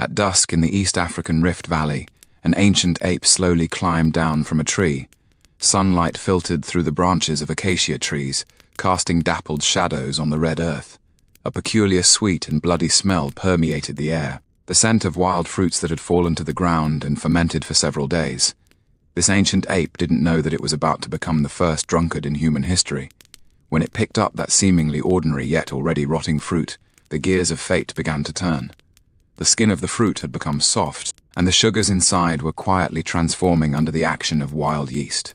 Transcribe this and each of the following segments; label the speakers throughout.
Speaker 1: At dusk in the East African Rift Valley, an ancient ape slowly climbed down from a tree. Sunlight filtered through the branches of acacia trees, casting dappled shadows on the red earth. A peculiar sweet and bloody smell permeated the air, the scent of wild fruits that had fallen to the ground and fermented for several days. This ancient ape didn't know that it was about to become the first drunkard in human history. When it picked up that seemingly ordinary yet already rotting fruit, the gears of fate began to turn. The skin of the fruit had become soft, and the sugars inside were quietly transforming under the action of wild yeast.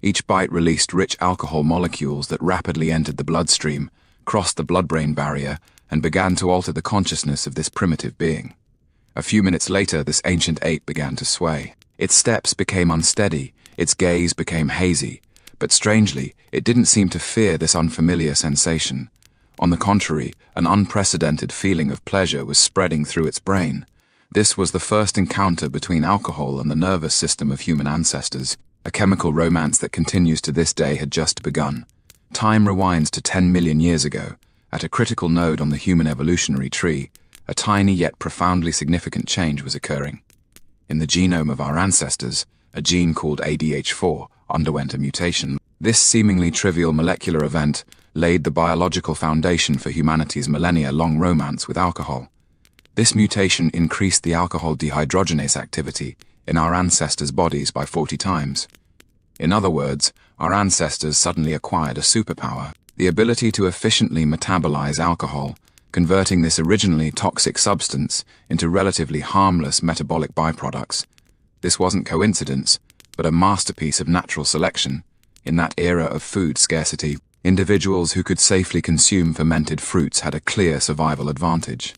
Speaker 1: Each bite released rich alcohol molecules that rapidly entered the bloodstream, crossed the blood-brain barrier, and began to alter the consciousness of this primitive being. A few minutes later, this ancient ape began to sway. Its steps became unsteady, its gaze became hazy, but strangely, it didn't seem to fear this unfamiliar sensation. On the contrary, an unprecedented feeling of pleasure was spreading through its brain. This was the first encounter between alcohol and the nervous system of human ancestors. A chemical romance that continues to this day had just begun. Time rewinds to 10 million years ago. At a critical node on the human evolutionary tree, a tiny yet profoundly significant change was occurring. In the genome of our ancestors, a gene called ADH4 underwent a mutation. This seemingly trivial molecular event laid the biological foundation for humanity's millennia-long romance with alcohol. This mutation increased the alcohol dehydrogenase activity in our ancestors' bodies by 40 times. In other words, our ancestors suddenly acquired a superpower, the ability to efficiently metabolize alcohol, converting this originally toxic substance into relatively harmless metabolic byproducts. This wasn't coincidence, but a masterpiece of natural selection. In that era of food scarcity, individuals who could safely consume fermented fruits had a clear survival advantage.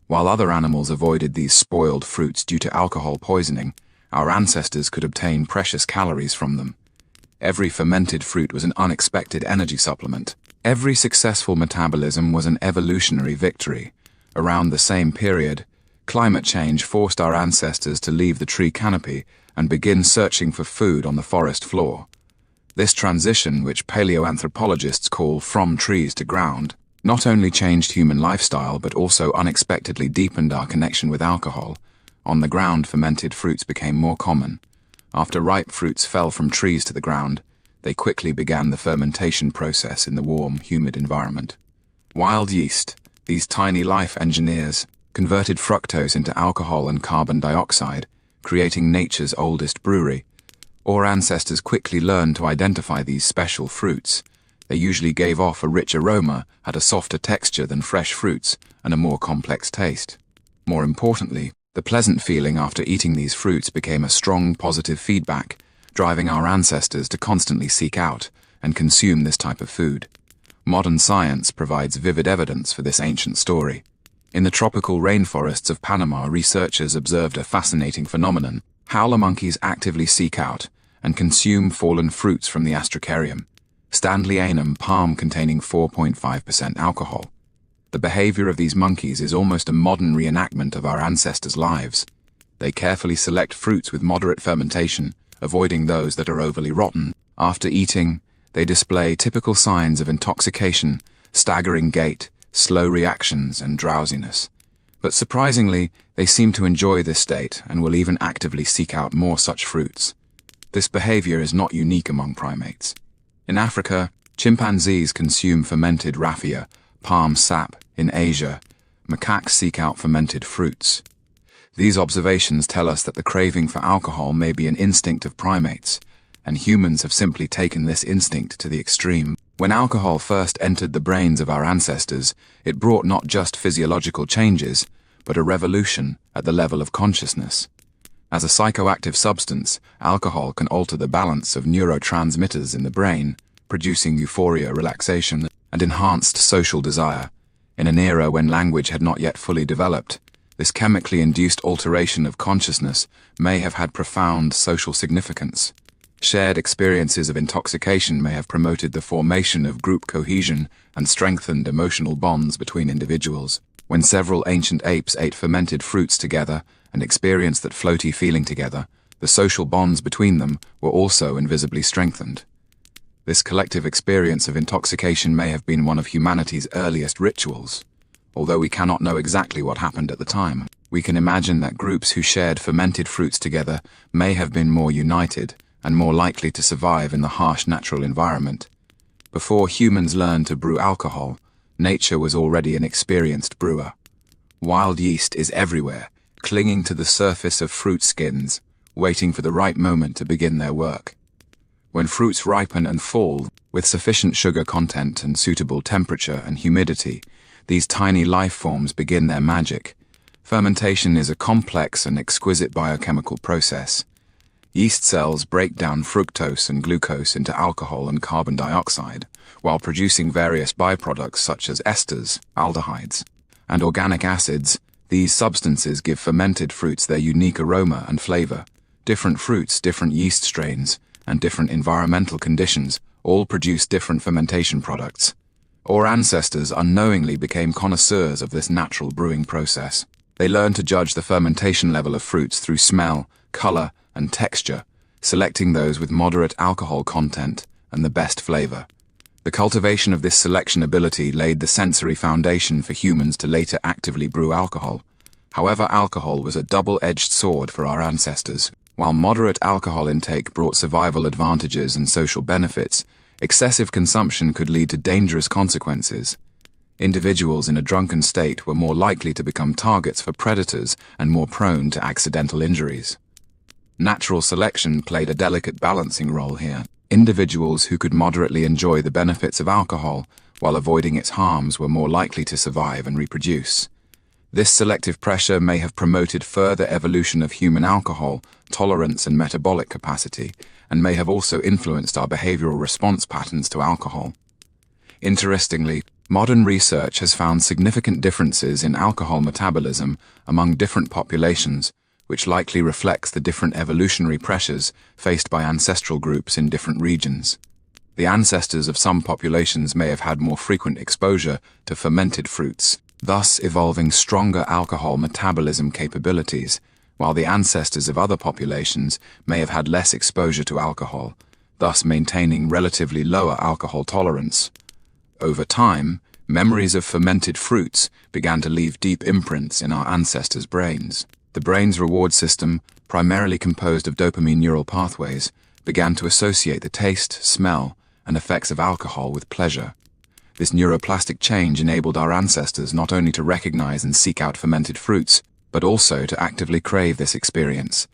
Speaker 1: While other animals avoided these spoiled fruits due to alcohol poisoning, our ancestors could obtain precious calories from them. Every fermented fruit was an unexpected energy supplement. Every successful metabolism was an evolutionary victory. Around the same period, climate change forced our ancestors to leave the tree canopy and begin searching for food on the forest floor. This transition, which paleoanthropologists call from trees to ground, not only changed human lifestyle but also unexpectedly deepened our connection with alcohol. On the ground, fermented fruits became more common. After ripe fruits fell from trees to the ground, they quickly began the fermentation process in the warm, humid environment. Wild yeast, these tiny life engineers, converted fructose into alcohol and carbon dioxide, creating nature's oldest brewery. Our ancestors quickly learned to identify these special fruits. They usually gave off a rich aroma, had a softer texture than fresh fruits, and a more complex taste. More importantly, the pleasant feeling after eating these fruits became a strong positive feedback, driving our ancestors to constantly seek out and consume this type of food. Modern science provides vivid evidence for this ancient story. In the tropical rainforests of Panama, researchers observed a fascinating phenomenon. Howler monkeys actively seek out and consume fallen fruits from the Astracarium, Stanleyanum palm containing 4.5% alcohol. The behavior of these monkeys is almost a modern reenactment of our ancestors' lives. They carefully select fruits with moderate fermentation, avoiding those that are overly rotten. After eating, they display typical signs of intoxication, staggering gait, slow reactions, and drowsiness. But surprisingly, they seem to enjoy this state and will even actively seek out more such fruits. This behavior is not unique among primates. In Africa, chimpanzees consume fermented raffia, palm sap. In Asia, macaques seek out fermented fruits. These observations tell us that the craving for alcohol may be an instinct of primates, and humans have simply taken this instinct to the extreme. When alcohol first entered the brains of our ancestors, it brought not just physiological changes, but a revolution at the level of consciousness. As a psychoactive substance, alcohol can alter the balance of neurotransmitters in the brain, producing euphoria, relaxation, and enhanced social desire. In an era when language had not yet fully developed, this chemically induced alteration of consciousness may have had profound social significance. Shared experiences of intoxication may have promoted the formation of group cohesion and strengthened emotional bonds between individuals. When several ancient apes ate fermented fruits together and experienced that floaty feeling together, the social bonds between them were also invisibly strengthened. This collective experience of intoxication may have been one of humanity's earliest rituals. Although we cannot know exactly what happened at the time, we can imagine that groups who shared fermented fruits together may have been more united and more likely to survive in the harsh natural environment. Before humans learned to brew alcohol, nature was already an experienced brewer. Wild yeast is everywhere, clinging to the surface of fruit skins, waiting for the right moment to begin their work. When fruits ripen and fall, with sufficient sugar content and suitable temperature and humidity, these tiny life forms begin their magic. Fermentation is a complex and exquisite biochemical process. Yeast cells break down fructose and glucose into alcohol and carbon dioxide, while producing various byproducts such as esters, aldehydes, and organic acids. These substances give fermented fruits their unique aroma and flavor. Different fruits, different yeast strains, and different environmental conditions all produce different fermentation products. Our ancestors unknowingly became connoisseurs of this natural brewing process. They learned to judge the fermentation level of fruits through smell, color, and texture, selecting those with moderate alcohol content and the best flavor. The cultivation of this selection ability laid the sensory foundation for humans to later actively brew alcohol. However, alcohol was a double-edged sword for our ancestors. While moderate alcohol intake brought survival advantages and social benefits, excessive consumption could lead to dangerous consequences. Individuals in a drunken state were more likely to become targets for predators and more prone to accidental injuries. Natural selection played a delicate balancing role here. Individuals who could moderately enjoy the benefits of alcohol while avoiding its harms were more likely to survive and reproduce. This selective pressure may have promoted further evolution of human alcohol tolerance and metabolic capacity, and may have also influenced our behavioral response patterns to alcohol. Interestingly, modern research has found significant differences in alcohol metabolism among different populations, which likely reflects the different evolutionary pressures faced by ancestral groups in different regions. The ancestors of some populations may have had more frequent exposure to fermented fruits, thus evolving stronger alcohol metabolism capabilities, while the ancestors of other populations may have had less exposure to alcohol, thus maintaining relatively lower alcohol tolerance. Over time, memories of fermented fruits began to leave deep imprints in our ancestors' brains. The brain's reward system, primarily composed of dopamine neural pathways, began to associate the taste, smell, and effects of alcohol with pleasure. This neuroplastic change enabled our ancestors not only to recognize and seek out fermented fruits, but also to actively crave this experience.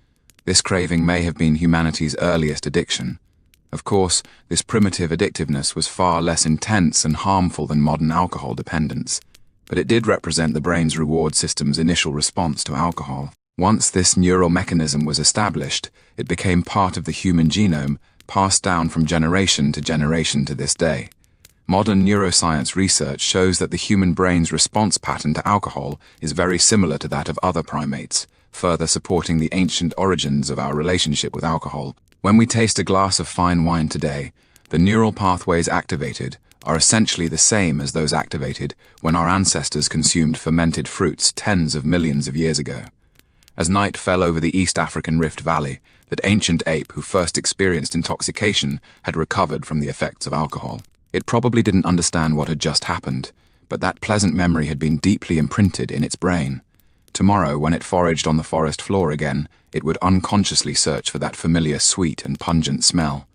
Speaker 1: This craving may have been humanity's earliest addiction. Of course, this primitive addictiveness was far less intense and harmful than modern alcohol dependence, but it did represent the brain's reward system's initial response to alcohol. Once this neural mechanism was established, it became part of the human genome, passed down from generation to this day. Modern neuroscience research shows that the human brain's response pattern to alcohol is very similar to that of other primates, further supporting the ancient origins of our relationship with alcohol. When we taste a glass of fine wine today, the neural pathways activated are essentially the same as those activated when our ancestors consumed fermented fruits tens of millions of years ago. As night fell over the East African Rift Valley, that ancient ape who first experienced intoxication had recovered from the effects of alcohol. It probably didn't understand what had just happened, but that pleasant memory had been deeply imprinted in its brain. Tomorrow, when it foraged on the forest floor again, it would unconsciously search for that familiar sweet and pungent smell.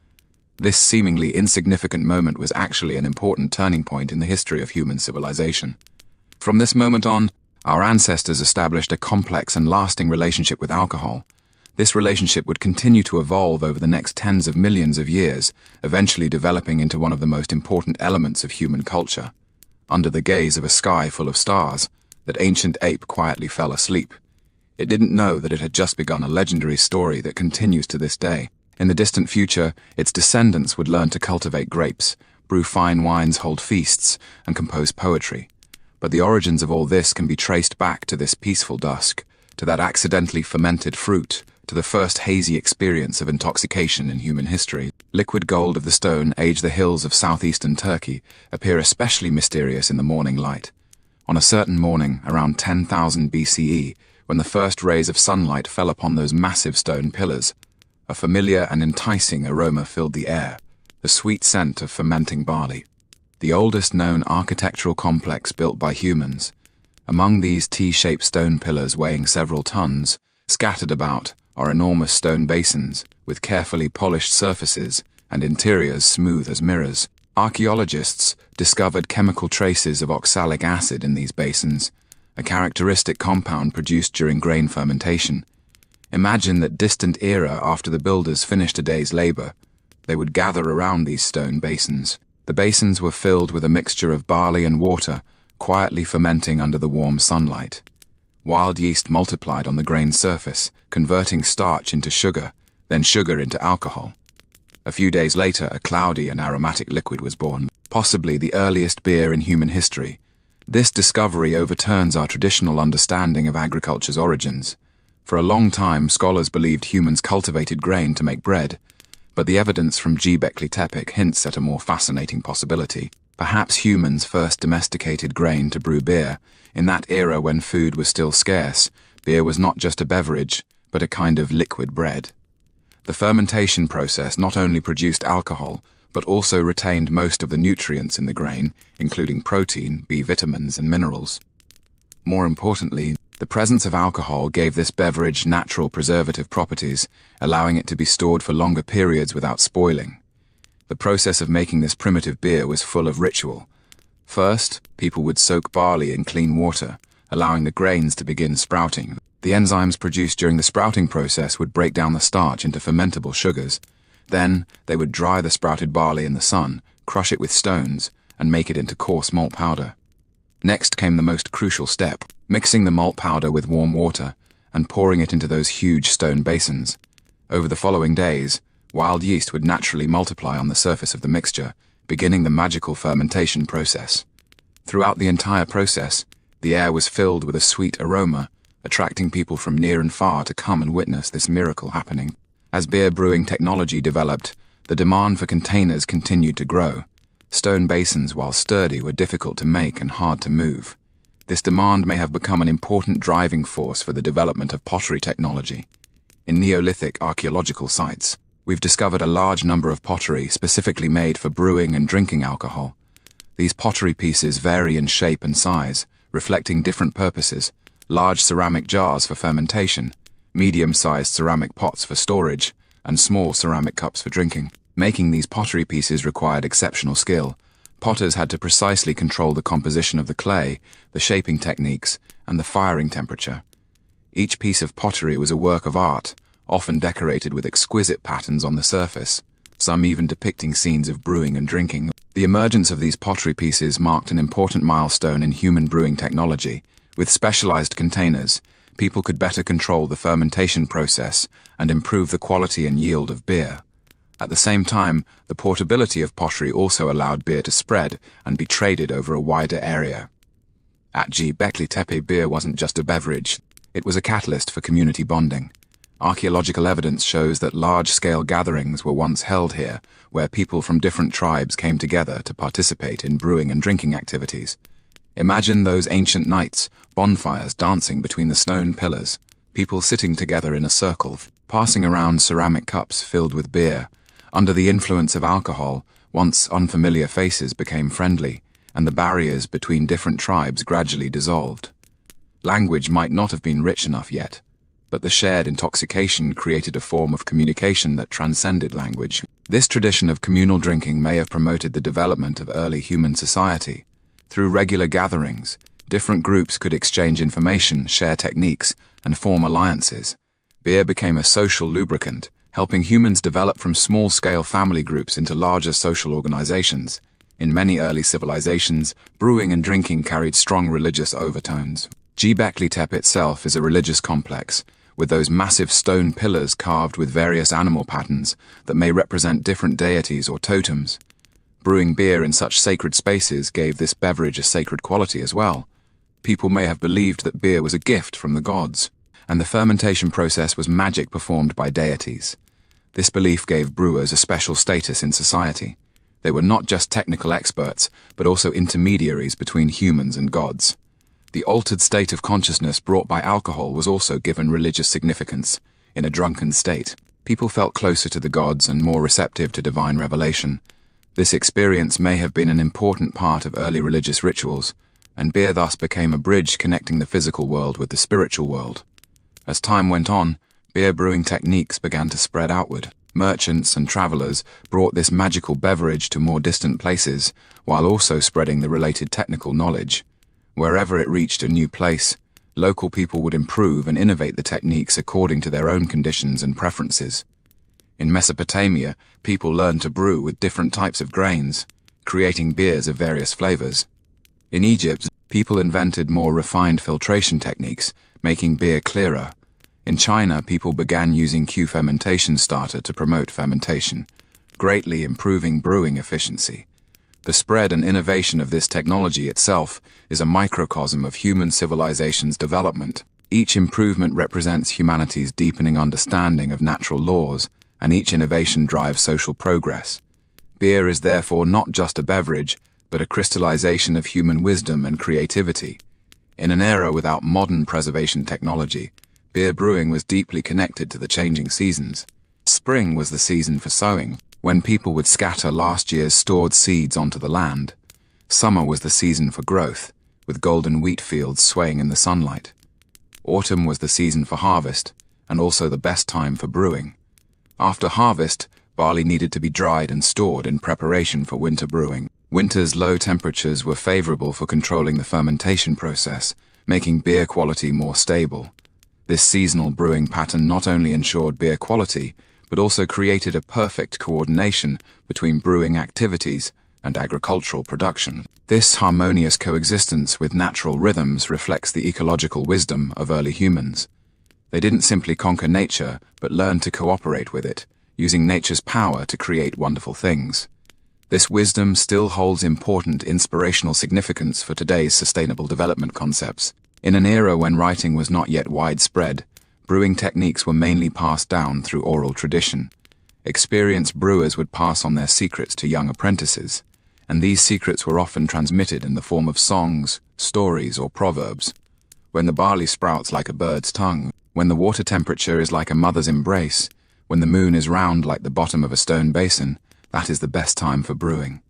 Speaker 1: This seemingly insignificant moment was actually an important turning point in the history of human civilization. From this moment on, our ancestors established a complex and lasting relationship with alcohol. This relationship would continue to evolve over the next tens of millions of years, eventually developing into one of the most important elements of human culture. Under the gaze of a sky full of stars, that ancient ape quietly fell asleep. It didn't know that it had just begun a legendary story that continues to this day. In the distant future, its descendants would learn to cultivate grapes, brew fine wines, hold feasts, and compose poetry. But the origins of all this can be traced back to this peaceful dusk, to that accidentally fermented fruit, to the first hazy experience of intoxication in human history. Liquid gold of the Stone Age. The hills of southeastern Turkey appear especially mysterious in the morning light. On a certain morning, around 10,000 BCE, when the first rays of sunlight fell upon those massive stone pillars, a familiar and enticing aroma filled the air, the sweet scent of fermenting barley. The oldest known architectural complex built by humans, Among these T-shaped stone pillars weighing several tons, scattered about, are enormous stone basins, with carefully polished surfaces and interiors smooth as mirrors. Archaeologists discovered chemical traces of oxalic acid in these basins, a characteristic compound produced during grain fermentation. Imagine that distant era after the builders finished a day's labor. They would gather around these stone basins. The basins were filled with a mixture of barley and water, quietly fermenting under the warm sunlight. Wild yeast multiplied on the grain's surface, converting starch into sugar, then sugar into alcohol. A few days later, a cloudy and aromatic liquid was born, possibly the earliest beer in human history. This discovery overturns our traditional understanding of agriculture's origins. For a long time, scholars believed humans cultivated grain to make bread, but the evidence from Göbekli Tepe hints at a more fascinating possibility. Perhaps humans first domesticated grain to brew beer. In that era when food was still scarce, beer was not just a beverage, but a kind of liquid bread. The fermentation process not only produced alcohol, but also retained most of the nutrients in the grain, including protein, B vitamins, and minerals. More importantly, the presence of alcohol gave this beverage natural preservative properties, allowing it to be stored for longer periods without spoiling. The process of making this primitive beer was full of ritual. First, people would soak barley in clean water, allowing the grains to begin sprouting. The enzymes produced during the sprouting process would break down the starch into fermentable sugars. Then, they would dry the sprouted barley in the sun, crush it with stones, and make it into coarse malt powder. Next came the most crucial step, mixing the malt powder with warm water and pouring it into those huge stone basins. Over the following days, wild yeast would naturally multiply on the surface of the mixture, beginning the magical fermentation process. Throughout the entire process, the air was filled with a sweet aroma, attracting people from near and far to come and witness this miracle happening. As beer brewing technology developed, the demand for containers continued to grow. Stone basins, while sturdy, were difficult to make and hard to move. This demand may have become an important driving force for the development of pottery technology. In Neolithic archaeological sites, we've discovered a large number of pottery specifically made for brewing and drinking alcohol. These pottery pieces vary in shape and size, reflecting different purposes: large ceramic jars for fermentation, medium-sized ceramic pots for storage, and small ceramic cups for drinking. Making these pottery pieces required exceptional skill. Potters had to precisely control the composition of the clay, the shaping techniques, and the firing temperature. Each piece of pottery was a work of art, often decorated with exquisite patterns on the surface, some even depicting scenes of brewing and drinking. The emergence of these pottery pieces marked an important milestone in human brewing technology. With specialized containers, people could better control the fermentation process and improve the quality and yield of beer. At the same time, the portability of pottery also allowed beer to spread and be traded over a wider area. At Göbekli Tepe, beer wasn't just a beverage, it was a catalyst for community bonding. Archaeological evidence shows that large-scale gatherings were once held here, where people from different tribes came together to participate in brewing and drinking activities. Imagine those ancient nights, bonfires dancing between the stone pillars, people sitting together in a circle, passing around ceramic cups filled with beer. Under the influence of alcohol, once unfamiliar faces became friendly, and the barriers between different tribes gradually dissolved. Language might not have been rich enough yet, but the shared intoxication created a form of communication that transcended language. This tradition of communal drinking may have promoted the development of early human society. Through regular gatherings, different groups could exchange information, share techniques, and form alliances. Beer became a social lubricant, helping humans develop from small-scale family groups into larger social organizations. In many early civilizations, brewing and drinking carried strong religious overtones. Göbekli Tepe itself is a religious complex, with those massive stone pillars carved with various animal patterns that may represent different deities or totems. Brewing beer in such sacred spaces gave this beverage a sacred quality as well. People may have believed that beer was a gift from the gods, and the fermentation process was magic performed by deities. This belief gave brewers a special status in society. They were not just technical experts, but also intermediaries between humans and gods. The altered state of consciousness brought by alcohol was also given religious significance. In a drunken state, people felt closer to the gods and more receptive to divine revelation. This experience may have been an important part of early religious rituals, and beer thus became a bridge connecting the physical world with the spiritual world. As time went on, beer brewing techniques began to spread outward. Merchants and travelers brought this magical beverage to more distant places, while also spreading the related technical knowledge. Wherever it reached a new place, local people would improve and innovate the techniques according to their own conditions and preferences. In Mesopotamia, people learned to brew with different types of grains, creating beers of various flavors. In Egypt, people invented more refined filtration techniques, making beer clearer. In China, people began using Q fermentation starter to promote fermentation, greatly improving brewing efficiency. The spread and innovation of this technology itself is a microcosm of human civilization's development. Each improvement represents humanity's deepening understanding of natural laws, and each innovation drives social progress. Beer is therefore not just a beverage, but a crystallization of human wisdom and creativity. In an era without modern preservation technology, beer brewing was deeply connected to the changing seasons. Spring was the season for sowing, when people would scatter last year's stored seeds onto the land. Summer was the season for growth, with golden wheat fields swaying in the sunlight. Autumn was the season for harvest, and also the best time for brewing. After harvest, barley needed to be dried and stored in preparation for winter brewing. Winter's low temperatures were favorable for controlling the fermentation process, making beer quality more stable. This seasonal brewing pattern not only ensured beer quality, but also created a perfect coordination between brewing activities and agricultural production. This harmonious coexistence with natural rhythms reflects the ecological wisdom of early humans. They didn't simply conquer nature, but learned to cooperate with it, using nature's power to create wonderful things. This wisdom still holds important inspirational significance for today's sustainable development concepts. In an era when writing was not yet widespread, brewing techniques were mainly passed down through oral tradition. Experienced brewers would pass on their secrets to young apprentices, and these secrets were often transmitted in the form of songs, stories, or proverbs. When the barley sprouts like a bird's tongue, when the water temperature is like a mother's embrace, when the moon is round like the bottom of a stone basin, that is the best time for brewing.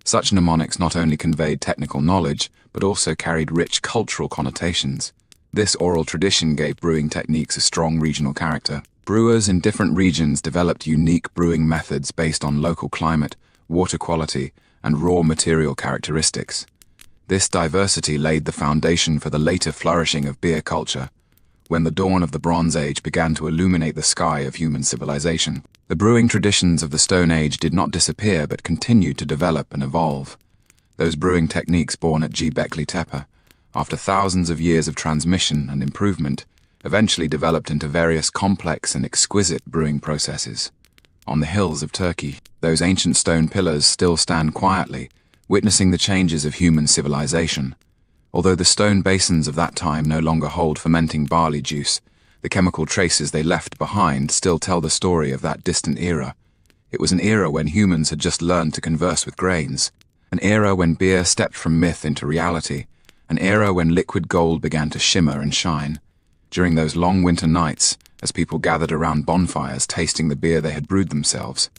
Speaker 1: Such mnemonics not only conveyed technical knowledge, but also carried rich cultural connotations. This oral tradition gave brewing techniques a strong regional character. Brewers in different regions developed unique brewing methods based on local climate, water quality, and raw material characteristics. This diversity laid the foundation for the later flourishing of beer culture, when the dawn of the Bronze Age began to illuminate the sky of human civilization. The brewing traditions of the Stone Age did not disappear but continued to develop and evolve. Those brewing techniques born at Göbekli Tepe, after thousands of years of transmission and improvement, eventually developed into various complex and exquisite brewing processes. On the hills of Turkey, those ancient stone pillars still stand quietly, witnessing the changes of human civilization. Although the stone basins of that time no longer hold fermenting barley juice, the chemical traces they left behind still tell the story of that distant era. It was an era when humans had just learned to converse with grains, an era when beer stepped from myth into reality, an era when liquid gold began to shimmer and shine. During those long winter nights, as people gathered around bonfires tasting the beer they had brewed themselves,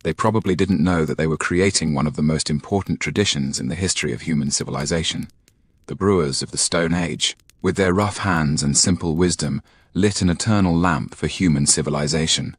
Speaker 1: they probably didn't know that they were creating one of the most important traditions in the history of human civilization. The brewers of the Stone Age, with their rough hands and simple wisdom, lit an eternal lamp for human civilization.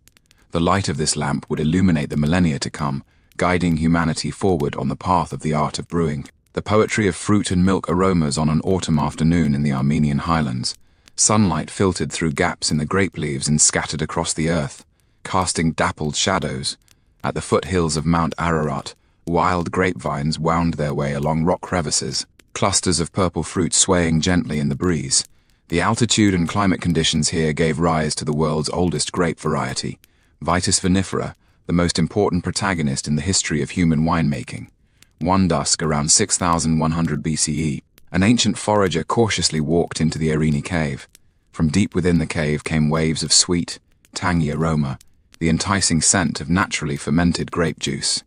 Speaker 1: The light of this lamp would illuminate the millennia to come, guiding humanity forward on the path of the art of brewing. The poetry of fruit and milk aromas on an autumn afternoon in the Armenian highlands. Sunlight filtered through gaps in the grape leaves and scattered across the earth, casting dappled shadows. At the foothills of Mount Ararat, wild grapevines wound their way along rock crevices, clusters of purple fruit swaying gently in the breeze. The altitude and climate conditions here gave rise to the world's oldest grape variety, Vitis vinifera, the most important protagonist in the history of human winemaking. One dusk around 6100 BCE, an ancient forager cautiously walked into the Arini cave. From deep within the cave came waves of sweet, tangy aroma, the enticing scent of naturally fermented grape juice.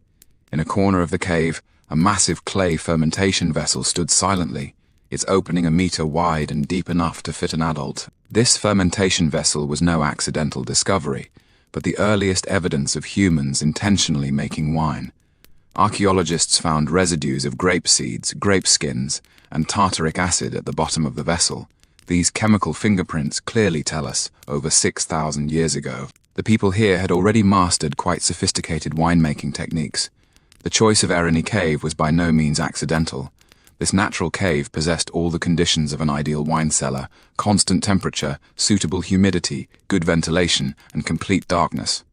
Speaker 1: In a corner of the cave, a massive clay fermentation vessel stood silently, its opening a meter wide and deep enough to fit an adult. This fermentation vessel was no accidental discovery, but the earliest evidence of humans intentionally making wine. Archaeologists found residues of grape seeds, grape skins, and tartaric acid at the bottom of the vessel. These chemical fingerprints clearly tell us, over 6,000 years ago, the people here had already mastered quite sophisticated winemaking techniques. The choice of Eriny Cave was by no means accidental. This natural cave possessed all the conditions of an ideal wine cellar: constant temperature, suitable humidity, good ventilation, and complete darkness.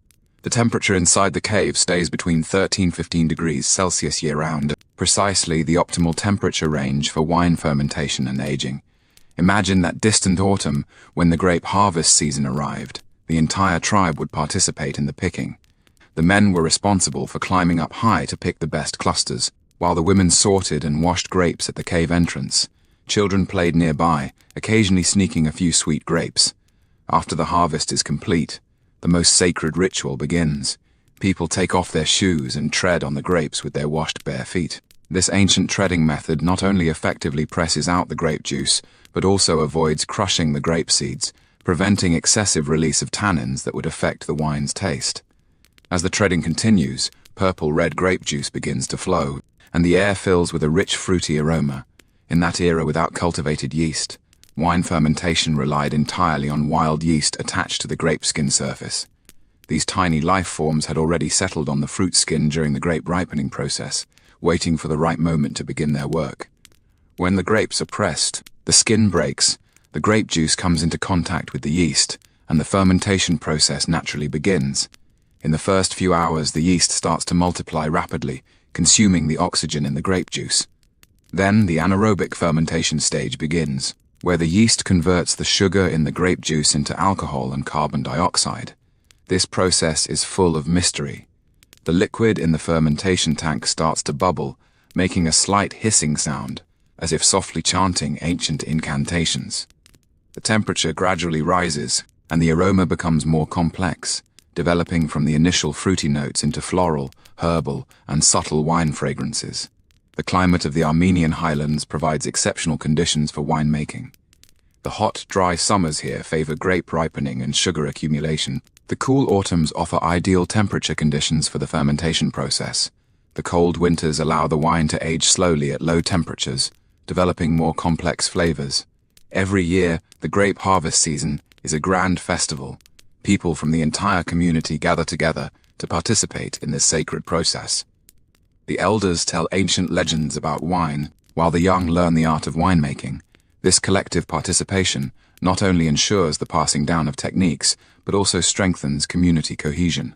Speaker 1: The temperature inside the cave stays between 13–15 degrees Celsius year-round, precisely the optimal temperature range for wine fermentation and aging. Imagine that distant autumn when the grape harvest season arrived. The entire tribe would participate in the picking. The men were responsible for climbing up high to pick the best clusters, while the women sorted and washed grapes at the cave entrance. Children played nearby, occasionally sneaking a few sweet grapes. After the harvest is complete, the most sacred ritual begins. People take off their shoes and tread on the grapes with their washed bare feet. This ancient treading method not only effectively presses out the grape juice, but also avoids crushing the grape seeds, preventing excessive release of tannins that would affect the wine's taste. As the treading continues, purple-red grape juice begins to flow, and the air fills with a rich fruity aroma. In that era, without cultivated yeast, wine fermentation relied entirely on wild yeast attached to the grape skin surface. These tiny life forms had already settled on the fruit skin during the grape ripening process, waiting for the right moment to begin their work. When the grapes are pressed, the skin breaks, the grape juice comes into contact with the yeast, and the fermentation process naturally begins. In the first few hours, the yeast starts to multiply rapidly, consuming the oxygen in the grape juice. Then the anaerobic fermentation stage begins, where the yeast converts the sugar in the grape juice into alcohol and carbon dioxide. This process is full of mystery. The liquid in the fermentation tank starts to bubble, making a slight hissing sound, as if softly chanting ancient incantations. The temperature gradually rises, and the aroma becomes more complex, developing from the initial fruity notes into floral, herbal, and subtle wine fragrances. The climate of the Armenian highlands provides exceptional conditions for winemaking. The hot, dry summers here favor grape ripening and sugar accumulation. The cool autumns offer ideal temperature conditions for the fermentation process. The cold winters allow the wine to age slowly at low temperatures, developing more complex flavors. Every year, the grape harvest season is a grand festival. People from the entire community gather together to participate in this sacred process. The elders tell ancient legends about wine, while the young learn the art of winemaking. This collective participation not only ensures the passing down of techniques, but also strengthens community cohesion.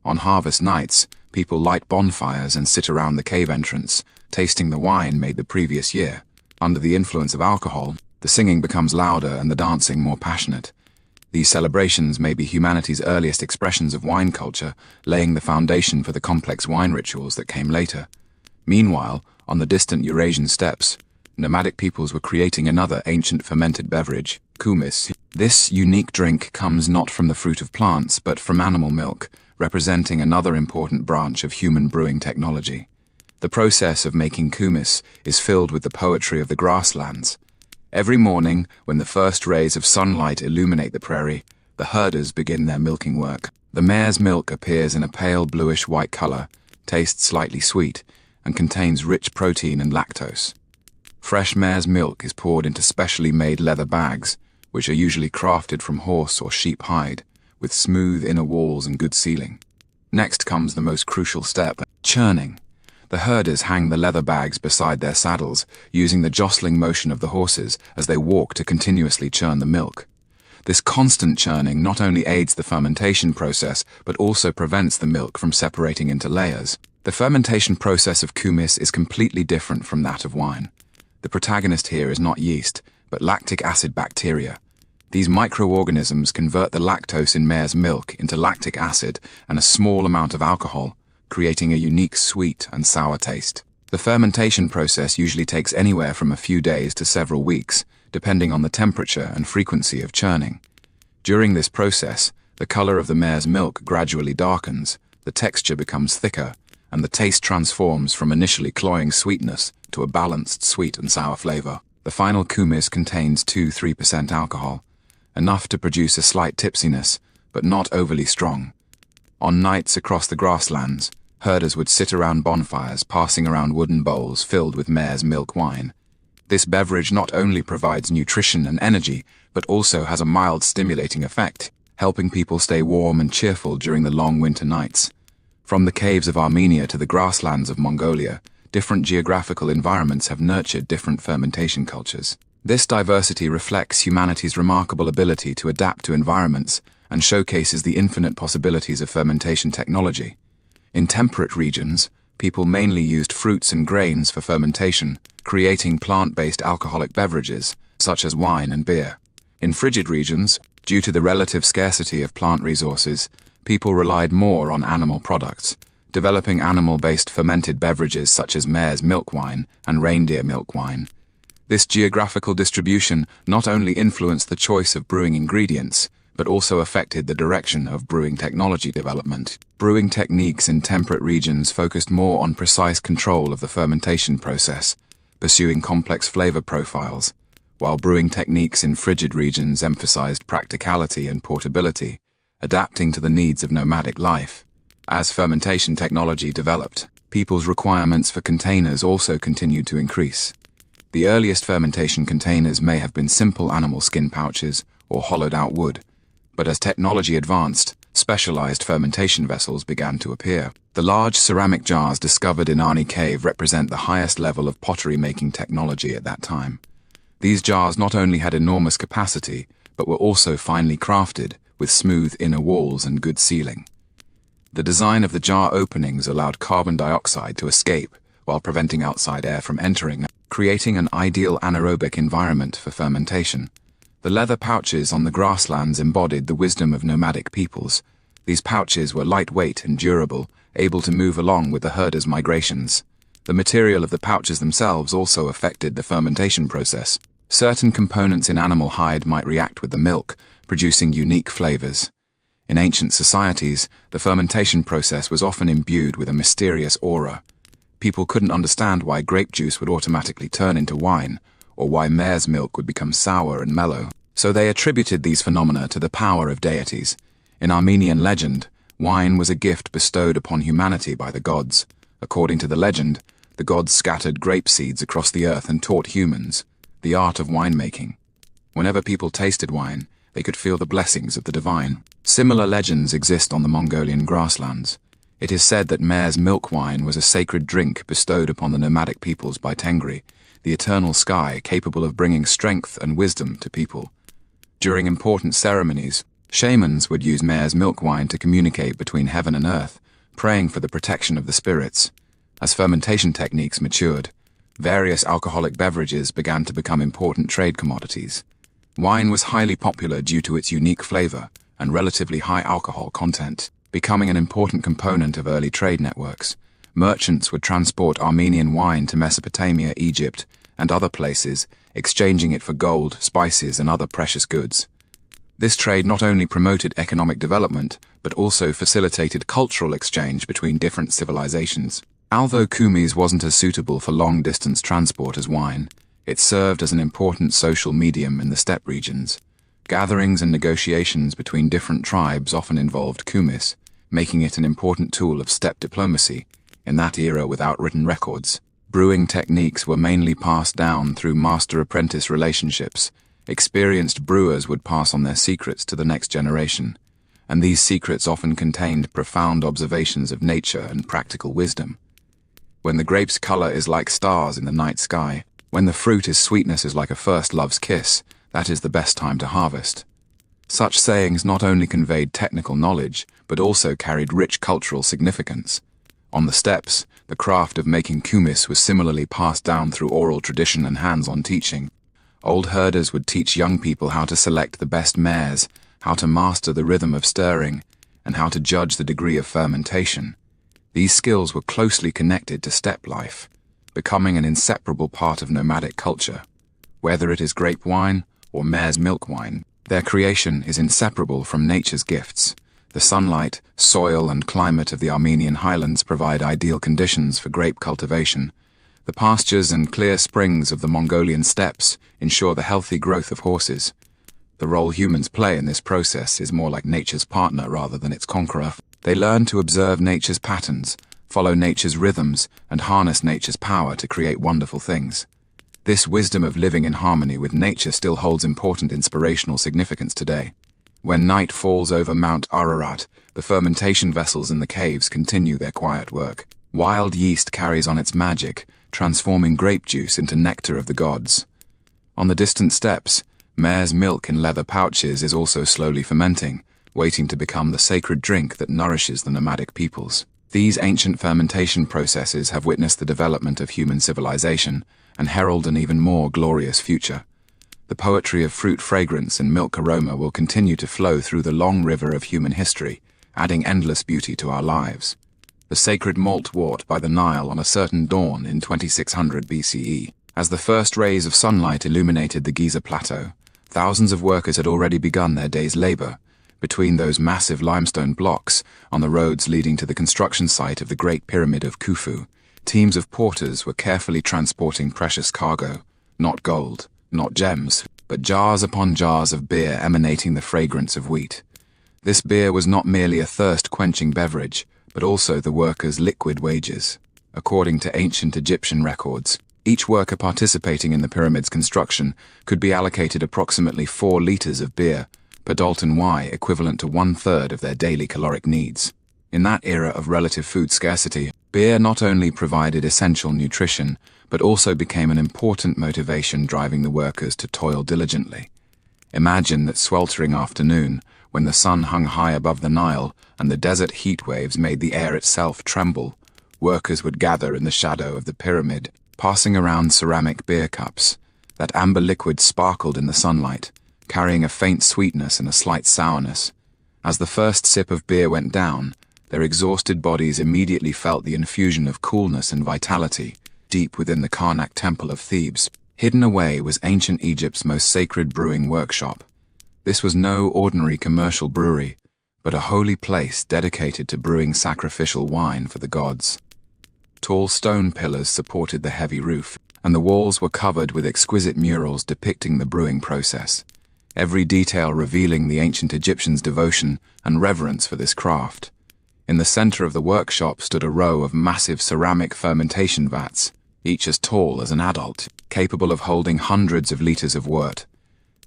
Speaker 1: On harvest nights, people light bonfires and sit around the cave entrance, tasting the wine made the previous year. Under the influence of alcohol, the singing becomes louder and the dancing more passionate. These celebrations may be humanity's earliest expressions of wine culture, laying the foundation for the complex wine rituals that came later. Meanwhile, on the distant Eurasian steppes, nomadic peoples were creating another ancient fermented beverage, kumis. This unique drink comes not from the fruit of plants, but from animal milk, representing another important branch of human brewing technology. The process of making kumis is filled with the poetry of the grasslands. Every morning, when the first rays of sunlight illuminate the prairie, the herders begin their milking work. The mare's milk appears in a pale bluish-white color, tastes slightly sweet, and contains rich protein and lactose. Fresh mare's milk is poured into specially made leather bags, which are usually crafted from horse or sheep hide, with smooth inner walls and good sealing. Next comes the most crucial step, churning. The herders hang the leather bags beside their saddles, using the jostling motion of the horses as they walk to continuously churn the milk. This constant churning not only aids the fermentation process, but also prevents the milk from separating into layers. The fermentation process of kumis is completely different from that of wine. The protagonist here is not yeast, but lactic acid bacteria. These microorganisms convert the lactose in mare's milk into lactic acid and a small amount of alcohol, creating a unique sweet and sour taste. The fermentation process usually takes anywhere from a few days to several weeks, depending on the temperature and frequency of churning. During this process, the color of the mare's milk gradually darkens, the texture becomes thicker, and the taste transforms from initially cloying sweetness to a balanced sweet and sour flavor. The final kumis contains 2–3% alcohol, enough to produce a slight tipsiness, but not overly strong. On nights across the grasslands, Herders would sit around bonfires, passing around wooden bowls filled with mare's milk wine. This beverage not only provides nutrition and energy, but also has a mild stimulating effect, helping people stay warm and cheerful during the long winter nights. From the caves of Armenia to the grasslands of Mongolia, different geographical environments have nurtured different fermentation cultures. This diversity reflects humanity's remarkable ability to adapt to environments and showcases the infinite possibilities of fermentation technology. In temperate regions, people mainly used fruits and grains for fermentation, creating plant-based alcoholic beverages, such as wine and beer. In frigid regions, due to the relative scarcity of plant resources, people relied more on animal products, developing animal-based fermented beverages such as mare's milk wine and reindeer milk wine. This geographical distribution not only influenced the choice of brewing ingredients, but also affected the direction of brewing technology development. Brewing techniques in temperate regions focused more on precise control of the fermentation process, pursuing complex flavor profiles, while brewing techniques in frigid regions emphasized practicality and portability, adapting to the needs of nomadic life. As fermentation technology developed, people's requirements for containers also continued to increase. The earliest fermentation containers may have been simple animal skin pouches or hollowed-out wood, but as technology advanced, specialized fermentation vessels began to appear. The large ceramic jars discovered in Arni Cave represent the highest level of pottery-making technology at that time. These jars not only had enormous capacity, but were also finely crafted, with smooth inner walls and good sealing. The design of the jar openings allowed carbon dioxide to escape while preventing outside air from entering, creating an ideal anaerobic environment for fermentation. The leather pouches on the grasslands embodied the wisdom of nomadic peoples. These pouches were lightweight and durable, able to move along with the herders' migrations. The material of the pouches themselves also affected the fermentation process. Certain components in animal hide might react with the milk, producing unique flavors. In ancient societies, the fermentation process was often imbued with a mysterious aura. People couldn't understand why grape juice would automatically turn into wine, or why mare's milk would become sour and mellow. So they attributed these phenomena to the power of deities. In Armenian legend, wine was a gift bestowed upon humanity by the gods. According to the legend, the gods scattered grape seeds across the earth and taught humans the art of winemaking. Whenever people tasted wine, they could feel the blessings of the divine. Similar legends exist on the Mongolian grasslands. It is said that mare's milk wine was a sacred drink bestowed upon the nomadic peoples by Tengri, the eternal sky capable of bringing strength and wisdom to people. During important ceremonies, shamans would use mare's milk wine to communicate between heaven and earth, praying for the protection of the spirits. As fermentation techniques matured, various alcoholic beverages began to become important trade commodities. Wine was highly popular due to its unique flavor and relatively high alcohol content, becoming an important component of early trade networks. Merchants would transport Armenian wine to Mesopotamia, Egypt, and other places, exchanging it for gold, spices, and other precious goods. This trade not only promoted economic development, but also facilitated cultural exchange between different civilizations. Although kumis wasn't as suitable for long-distance transport as wine, it served as an important social medium in the steppe regions. Gatherings and negotiations between different tribes often involved kumis, making it an important tool of steppe diplomacy. In that era without written records, brewing techniques were mainly passed down through master-apprentice relationships. Experienced brewers would pass on their secrets to the next generation, and these secrets often contained profound observations of nature and practical wisdom. When the grape's color is like stars in the night sky, when the fruit's sweetness is like a first love's kiss, that is the best time to harvest. Such sayings not only conveyed technical knowledge, but also carried rich cultural significance. On the steppes, the craft of making kumis was similarly passed down through oral tradition and hands-on teaching. Old herders would teach young people how to select the best mares, how to master the rhythm of stirring, and how to judge the degree of fermentation. These skills were closely connected to steppe life, becoming an inseparable part of nomadic culture. Whether it is grape wine or mare's milk wine, their creation is inseparable from nature's gifts. The sunlight, soil, and climate of the Armenian highlands provide ideal conditions for grape cultivation. The pastures and clear springs of the Mongolian steppes ensure the healthy growth of horses. The role humans play in this process is more like nature's partner rather than its conqueror. They learn to observe nature's patterns, follow nature's rhythms, and harness nature's power to create wonderful things. This wisdom of living in harmony with nature still holds important inspirational significance today. When night falls over Mount Ararat, the fermentation vessels in the caves continue their quiet work. Wild yeast carries on its magic, transforming grape juice into nectar of the gods. On the distant steppes, mare's milk in leather pouches is also slowly fermenting, waiting to become the sacred drink that nourishes the nomadic peoples. These ancient fermentation processes have witnessed the development of human civilization and herald an even more glorious future. The poetry of fruit fragrance and milk aroma will continue to flow through the long river of human history, adding endless beauty to our lives. The sacred malt wort by the Nile on a certain dawn in 2600 BCE. As the first rays of sunlight illuminated the Giza Plateau, thousands of workers had already begun their day's labor. Between those massive limestone blocks, on the roads leading to the construction site of the Great Pyramid of Khufu, teams of porters were carefully transporting precious cargo, not gold, not gems, but jars upon jars of beer emanating the fragrance of wheat. This beer was not merely a thirst-quenching beverage, but also the workers' liquid wages. According to ancient Egyptian records, each worker participating in the pyramid's construction could be allocated approximately 4 liters of beer per Dalton Y, equivalent to 1/3 of their daily caloric needs. In that era of relative food scarcity, beer not only provided essential nutrition, but also became an important motivation driving the workers to toil diligently. Imagine that sweltering afternoon, when the sun hung high above the Nile and the desert heat waves made the air itself tremble. Workers would gather in the shadow of the pyramid, passing around ceramic beer cups. That amber liquid sparkled in the sunlight, carrying a faint sweetness and a slight sourness. As the first sip of beer went down, their exhausted bodies immediately felt the infusion of coolness and vitality. Deep within the Karnak Temple of Thebes, hidden away was ancient Egypt's most sacred brewing workshop. This was no ordinary commercial brewery, but a holy place dedicated to brewing sacrificial wine for the gods. Tall stone pillars supported the heavy roof, and the walls were covered with exquisite murals depicting the brewing process, every detail revealing the ancient Egyptians' devotion and reverence for this craft. In the center of the workshop stood a row of massive ceramic fermentation vats, each as tall as an adult, capable of holding hundreds of liters of wort.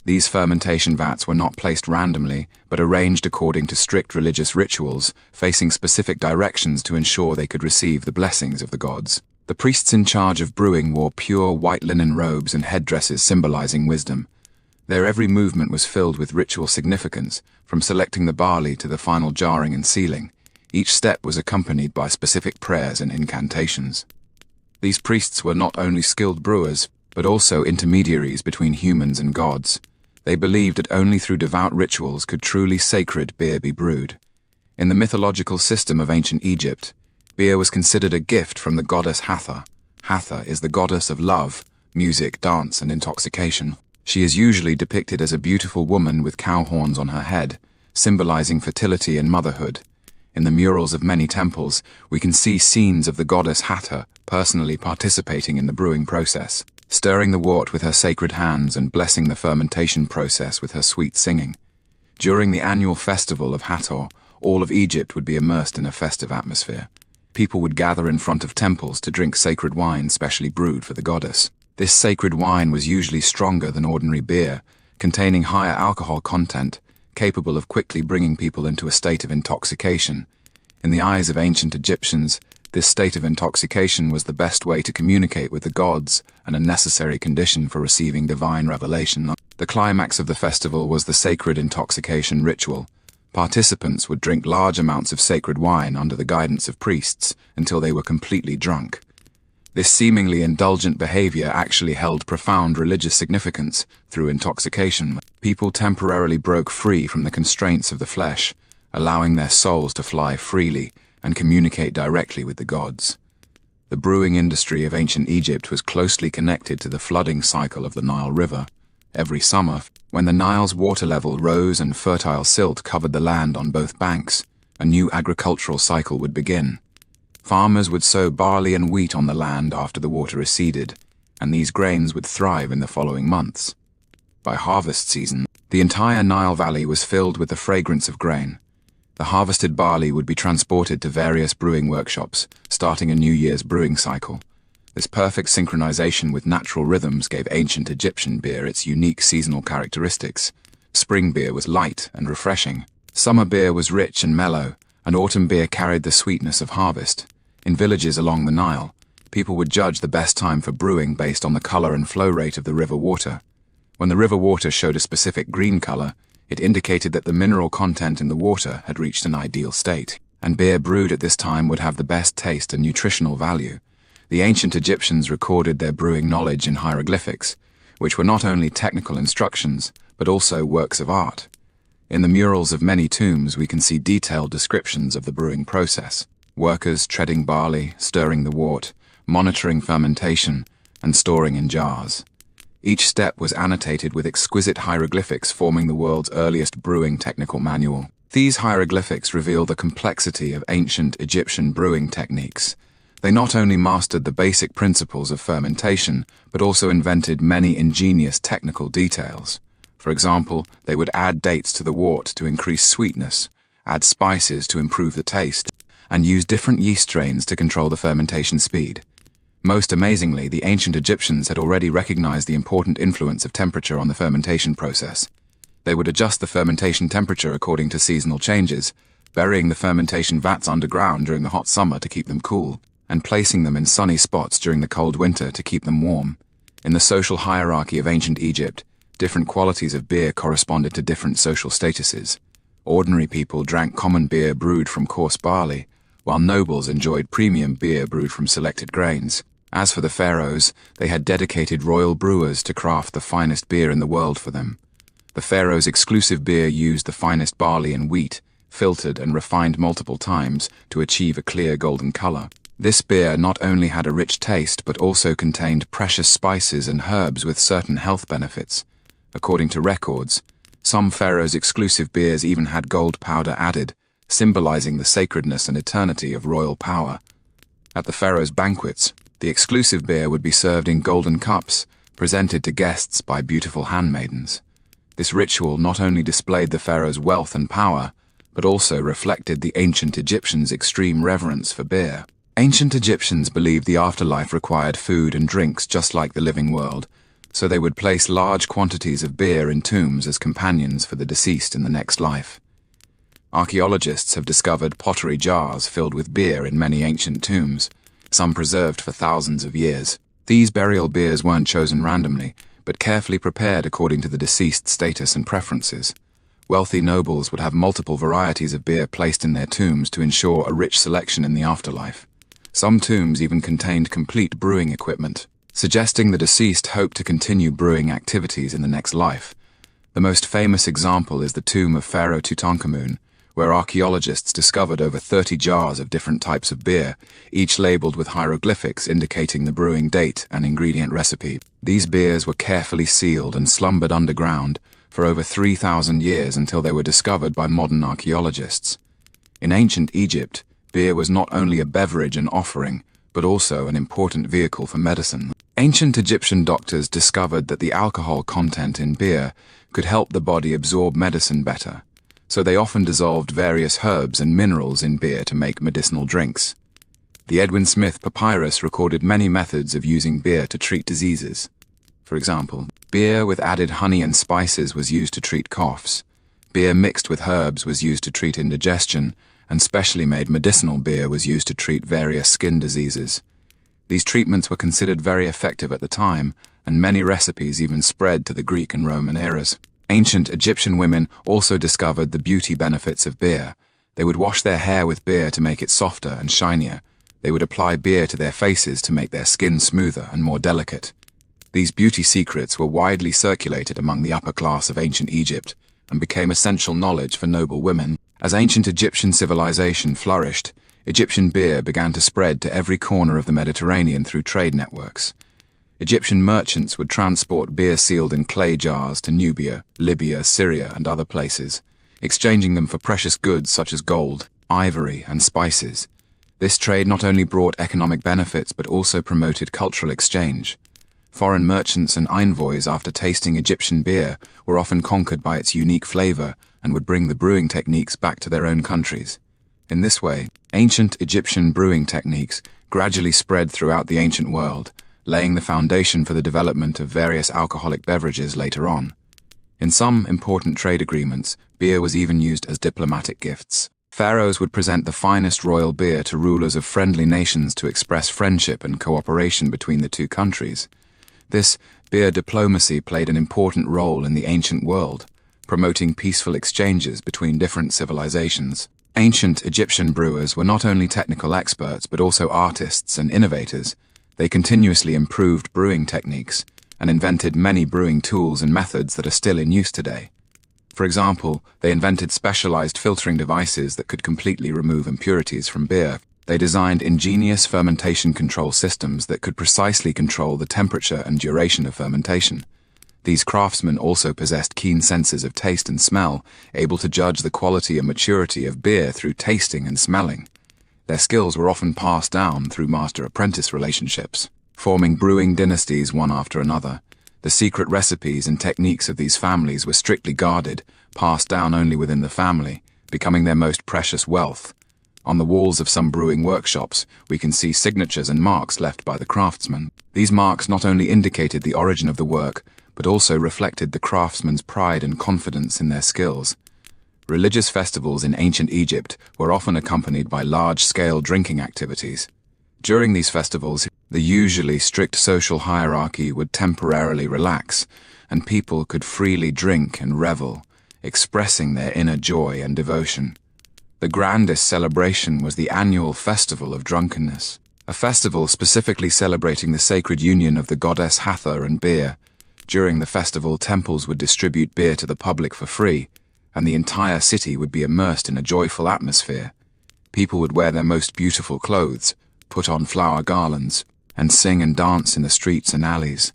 Speaker 1: These fermentation vats were not placed randomly, but arranged according to strict religious rituals, facing specific directions to ensure they could receive the blessings of the gods. The priests in charge of brewing wore pure white linen robes and headdresses symbolizing wisdom. Their every movement was filled with ritual significance, from selecting the barley to the final jarring and sealing. Each step was accompanied by specific prayers and incantations. These priests were not only skilled brewers, but also intermediaries between humans and gods. They believed that only through devout rituals could truly sacred beer be brewed. In the mythological system of ancient Egypt, beer was considered a gift from the goddess Hathor. Hathor is the goddess of love, music, dance, and intoxication. She is usually depicted as a beautiful woman with cow horns on her head, symbolizing fertility and motherhood. In the murals of many temples, we can see scenes of the goddess Hathor personally participating in the brewing process, stirring the wort with her sacred hands and blessing the fermentation process with her sweet singing. During the annual festival of Hathor, all of Egypt would be immersed in a festive atmosphere. People would gather in front of temples to drink sacred wine specially brewed for the goddess. This sacred wine was usually stronger than ordinary beer, containing higher alcohol content, capable of quickly bringing people into a state of intoxication. In the eyes of ancient Egyptians, this state of intoxication was the best way to communicate with the gods and a necessary condition for receiving divine revelation. The climax of the festival was the sacred intoxication ritual. Participants would drink large amounts of sacred wine under the guidance of priests until they were completely drunk. This seemingly indulgent behavior actually held profound religious significance. Through intoxication, people temporarily broke free from the constraints of the flesh, allowing their souls to fly freely and communicate directly with the gods. The brewing industry of ancient Egypt was closely connected to the flooding cycle of the Nile River. Every summer, when the Nile's water level rose and fertile silt covered the land on both banks, a new agricultural cycle would begin. Farmers would sow barley and wheat on the land after the water receded, and these grains would thrive in the following months. By harvest season, the entire Nile Valley was filled with the fragrance of grain. The harvested barley would be transported to various brewing workshops, starting a New Year's brewing cycle. This perfect synchronization with natural rhythms gave ancient Egyptian beer its unique seasonal characteristics. Spring beer was light and refreshing. Summer beer was rich and mellow, and autumn beer carried the sweetness of harvest. In villages along the Nile, people would judge the best time for brewing based on the color and flow rate of the river water. When the river water showed a specific green color, it indicated that the mineral content in the water had reached an ideal state, and beer brewed at this time would have the best taste and nutritional value. The ancient Egyptians recorded their brewing knowledge in hieroglyphics, which were not only technical instructions, but also works of art. In the murals of many tombs we can see detailed descriptions of the brewing process. Workers treading barley, stirring the wort, monitoring fermentation, and storing in jars. Each step was annotated with exquisite hieroglyphics forming the world's earliest brewing technical manual. These hieroglyphics reveal the complexity of ancient Egyptian brewing techniques. They not only mastered the basic principles of fermentation, but also invented many ingenious technical details. For example, they would add dates to the wort to increase sweetness, add spices to improve the taste, and use different yeast strains to control the fermentation speed. Most amazingly, the ancient Egyptians had already recognized the important influence of temperature on the fermentation process. They would adjust the fermentation temperature according to seasonal changes, burying the fermentation vats underground during the hot summer to keep them cool, and placing them in sunny spots during the cold winter to keep them warm. In the social hierarchy of ancient Egypt, different qualities of beer corresponded to different social statuses. Ordinary people drank common beer brewed from coarse barley, while nobles enjoyed premium beer brewed from selected grains. As for the pharaohs, they had dedicated royal brewers to craft the finest beer in the world for them. The pharaoh's exclusive beer used the finest barley and wheat, filtered and refined multiple times to achieve a clear golden color. This beer not only had a rich taste but also contained precious spices and herbs with certain health benefits. According to records, some pharaohs' exclusive beers even had gold powder added, symbolizing the sacredness and eternity of royal power. At the pharaoh's banquets, the exclusive beer would be served in golden cups, presented to guests by beautiful handmaidens. This ritual not only displayed the pharaoh's wealth and power, but also reflected the ancient Egyptians' extreme reverence for beer. Ancient Egyptians believed the afterlife required food and drinks just like the living world, so they would place large quantities of beer in tombs as companions for the deceased in the next life. Archaeologists have discovered pottery jars filled with beer in many ancient tombs, some preserved for thousands of years. These burial beers weren't chosen randomly, but carefully prepared according to the deceased's status and preferences. Wealthy nobles would have multiple varieties of beer placed in their tombs to ensure a rich selection in the afterlife. Some tombs even contained complete brewing equipment, suggesting the deceased hoped to continue brewing activities in the next life. The most famous example is the tomb of Pharaoh Tutankhamun, where archaeologists discovered over 30 jars of different types of beer, each labeled with hieroglyphics indicating the brewing date and ingredient recipe. These beers were carefully sealed and slumbered underground for over 3,000 years until they were discovered by modern archaeologists. In ancient Egypt, beer was not only a beverage and offering, but also an important vehicle for medicine. Ancient Egyptian doctors discovered that the alcohol content in beer could help the body absorb medicine better, so they often dissolved various herbs and minerals in beer to make medicinal drinks. The Edwin Smith Papyrus recorded many methods of using beer to treat diseases. For example, beer with added honey and spices was used to treat coughs. Beer mixed with herbs was used to treat indigestion, and specially made medicinal beer was used to treat various skin diseases. These treatments were considered very effective at the time, and many recipes even spread to the Greek and Roman eras. Ancient Egyptian women also discovered the beauty benefits of beer. They would wash their hair with beer to make it softer and shinier. They would apply beer to their faces to make their skin smoother and more delicate. These beauty secrets were widely circulated among the upper class of ancient Egypt and became essential knowledge for noble women. As ancient Egyptian civilization flourished, Egyptian beer began to spread to every corner of the Mediterranean through trade networks. Egyptian merchants would transport beer sealed in clay jars to Nubia, Libya, Syria, and other places, exchanging them for precious goods such as gold, ivory, and spices. This trade not only brought economic benefits but also promoted cultural exchange. Foreign merchants and envoys, after tasting Egyptian beer, were often conquered by its unique flavor, and would bring the brewing techniques back to their own countries. In this way, ancient Egyptian brewing techniques gradually spread throughout the ancient world, laying the foundation for the development of various alcoholic beverages later on. In some important trade agreements, beer was even used as diplomatic gifts. Pharaohs would present the finest royal beer to rulers of friendly nations to express friendship and cooperation between the two countries. This beer diplomacy played an important role in the ancient world, promoting peaceful exchanges between different civilizations. Ancient Egyptian brewers were not only technical experts but also artists and innovators. They continuously improved brewing techniques and invented many brewing tools and methods that are still in use today. For example, they invented specialized filtering devices that could completely remove impurities from beer. They designed ingenious fermentation control systems that could precisely control the temperature and duration of fermentation. These craftsmen also possessed keen senses of taste and smell, able to judge the quality and maturity of beer through tasting and smelling. Their skills were often passed down through master-apprentice relationships, forming brewing dynasties one after another. The secret recipes and techniques of these families were strictly guarded, passed down only within the family, becoming their most precious wealth. On the walls of some brewing workshops, we can see signatures and marks left by the craftsmen. These marks not only indicated the origin of the work, but also reflected the craftsmen's pride and confidence in their skills. Religious festivals in ancient Egypt were often accompanied by large-scale drinking activities. During these festivals, the usually strict social hierarchy would temporarily relax, and people could freely drink and revel, expressing their inner joy and devotion. The grandest celebration was the annual festival of drunkenness, a festival specifically celebrating the sacred union of the goddess Hathor and beer. During the festival, temples would distribute beer to the public for free, and the entire city would be immersed in a joyful atmosphere. People would wear their most beautiful clothes, put on flower garlands, and sing and dance in the streets and alleys.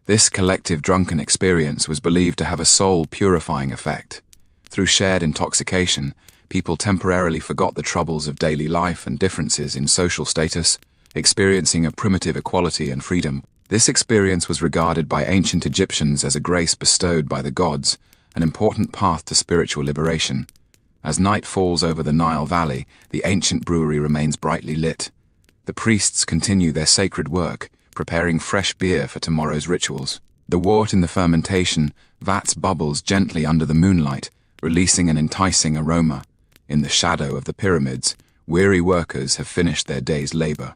Speaker 1: This collective drunken experience was believed to have a soul-purifying effect. Through shared intoxication, people temporarily forgot the troubles of daily life and differences in social status, experiencing a primitive equality and freedom. This experience was regarded by ancient Egyptians as a grace bestowed by the gods, an important path to spiritual liberation. As night falls over the Nile Valley, the ancient brewery remains brightly lit. The priests continue their sacred work, preparing fresh beer for tomorrow's rituals. The wort in the fermentation vats bubbles gently under the moonlight, releasing an enticing aroma. In the shadow of the pyramids, weary workers have finished their day's labor.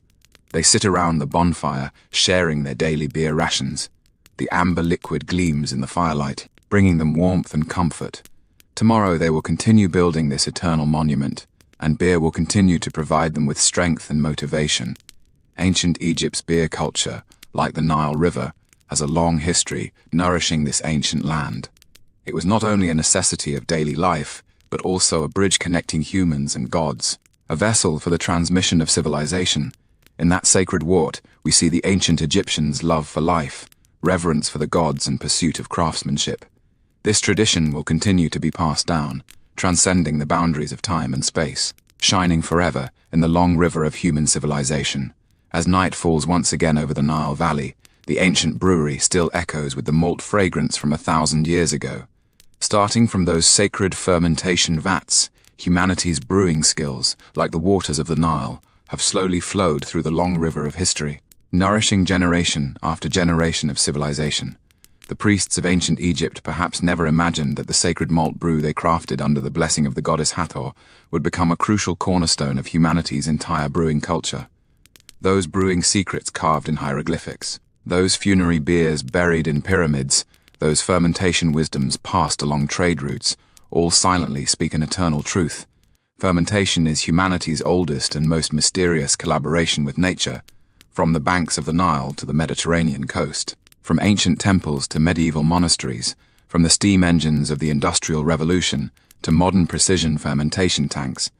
Speaker 1: They sit around the bonfire, sharing their daily beer rations. The amber liquid gleams in the firelight, bringing them warmth and comfort. Tomorrow they will continue building this eternal monument, and beer will continue to provide them with strength and motivation. Ancient Egypt's beer culture, like the Nile River, has a long history nourishing this ancient land. It was not only a necessity of daily life, but also a bridge connecting humans and gods, a vessel for the transmission of civilization. In that sacred wort, we see the ancient Egyptians' love for life, reverence for the gods, and pursuit of craftsmanship. This tradition will continue to be passed down, transcending the boundaries of time and space, shining forever in the long river of human civilization. As night falls once again over the Nile Valley, the ancient brewery still echoes with the malt fragrance from 1,000 years ago. Starting from those sacred fermentation vats, humanity's brewing skills, like the waters of the Nile, have slowly flowed through the long river of history, nourishing generation after generation of civilization. The priests of ancient Egypt perhaps never imagined that the sacred malt brew they crafted under the blessing of the goddess Hathor would become a crucial cornerstone of humanity's entire brewing culture. Those brewing secrets carved in hieroglyphics, those funerary beers buried in pyramids, those fermentation wisdoms passed along trade routes, all silently speak an eternal truth. Fermentation is humanity's oldest and most mysterious collaboration with nature, from the banks of the Nile to the Mediterranean coast. From ancient temples to medieval monasteries, from the steam engines of the Industrial Revolution to modern precision fermentation tanks,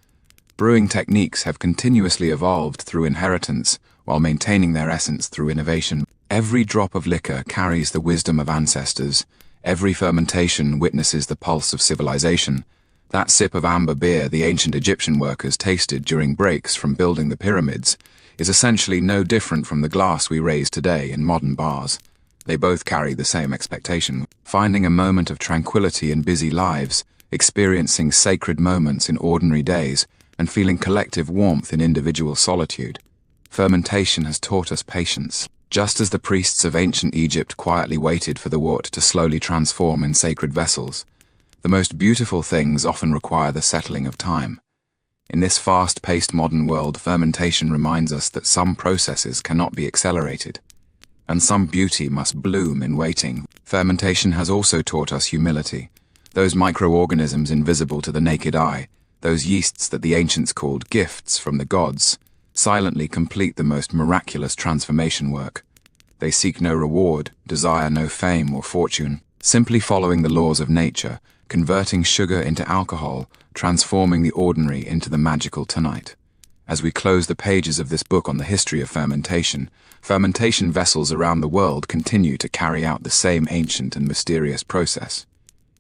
Speaker 1: brewing techniques have continuously evolved through inheritance while maintaining their essence through innovation. Every drop of liquor carries the wisdom of ancestors. Every fermentation witnesses the pulse of civilization. That sip of amber beer the ancient Egyptian workers tasted during breaks from building the pyramids is essentially no different from the glass we raise today in modern bars. They both carry the same expectation. Finding a moment of tranquility in busy lives experiencing sacred moments in ordinary days and feeling collective warmth in individual solitude. Fermentation has taught us patience. Just as the priests of ancient Egypt quietly waited for the wort to slowly transform in sacred vessels, the most beautiful things often require the settling of time. In this fast-paced modern world, fermentation reminds us that some processes cannot be accelerated, and some beauty must bloom in waiting. Fermentation has also taught us humility. Those microorganisms invisible to the naked eye, those yeasts that the ancients called gifts from the gods, silently complete the most miraculous transformation work. They seek no reward, desire no fame or fortune, simply following the laws of nature, converting sugar into alcohol, transforming the ordinary into the magical tonight. As we close the pages of this book on the history of fermentation, fermentation vessels around the world continue to carry out the same ancient and mysterious process.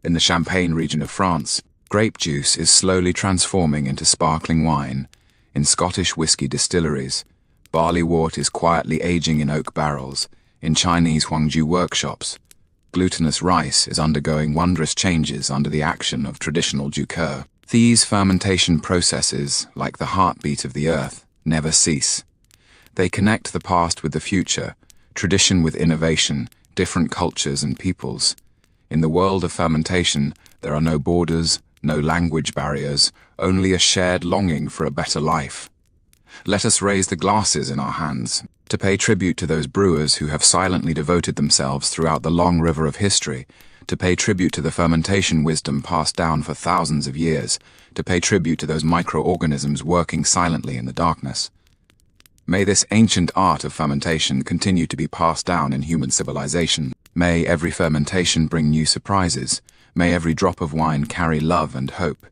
Speaker 1: In the Champagne region of France, grape juice is slowly transforming into sparkling wine. In Scottish whiskey distilleries, barley wort is quietly aging in oak barrels. In Chinese Huangju workshops, glutinous rice is undergoing wondrous changes under the action of traditional jukur. These fermentation processes, like the heartbeat of the earth, never cease. They connect the past with the future, tradition with innovation, different cultures and peoples. In the world of fermentation, there are no borders, no language barriers, only a shared longing for a better life. Let us raise the glasses in our hands to pay tribute to those brewers who have silently devoted themselves throughout the long river of history, to pay tribute to the fermentation wisdom passed down for thousands of years, to pay tribute to those microorganisms working silently in the darkness. May this ancient art of fermentation continue to be passed down in human civilization. May every fermentation bring new surprises. May every drop of wine carry love and hope.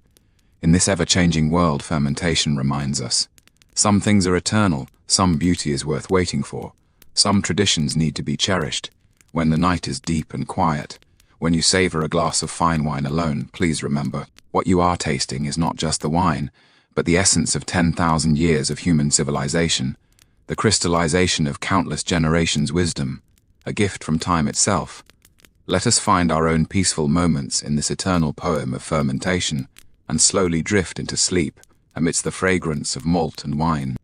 Speaker 1: In this ever-changing world, fermentation reminds us. Some things are eternal, some beauty is worth waiting for, some traditions need to be cherished. When the night is deep and quiet, when you savor a glass of fine wine alone, please remember, what you are tasting is not just the wine, but the essence of 10,000 years of human civilization, the crystallization of countless generations' wisdom, a gift from time itself. Let us find our own peaceful moments in this eternal poem of fermentation, and slowly drift into sleep amidst the fragrance of malt and wine.